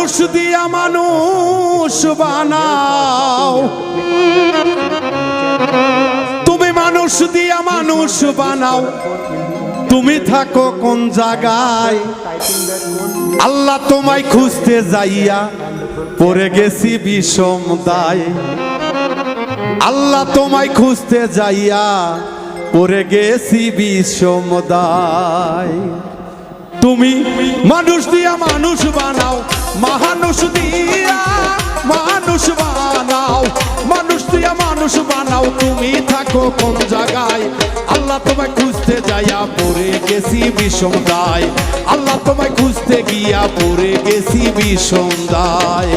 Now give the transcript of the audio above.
মানুষ দিয়া মানুষ বানাও, তুমি মানুষ দিয়া মানুষ বানাও, তুমি থাকো কোন জায়গায়? আল্লাহ তোমায় খুঁজতে যাইয়া পড়ে গেছি বিষম দায়। আল্লাহ তোমায় খুঁজতে যাইয়া পড়ে গেছি বিষম দায়। তুমি মানুষ দিয়া মানুষ বানাও, মানুষ দিয়া মানুষ বানাও, মানুষ দিয়া মানুষ বানাও, তুমি থাকো কোন জায়গায়? আল্লাহ তোমায় খুঁজতে যাইয়া পড়ে গেছি বিষম দায়। আল্লাহ তোমায় খুঁজতে গিয়া পড়ে গেছি বিষম দায়।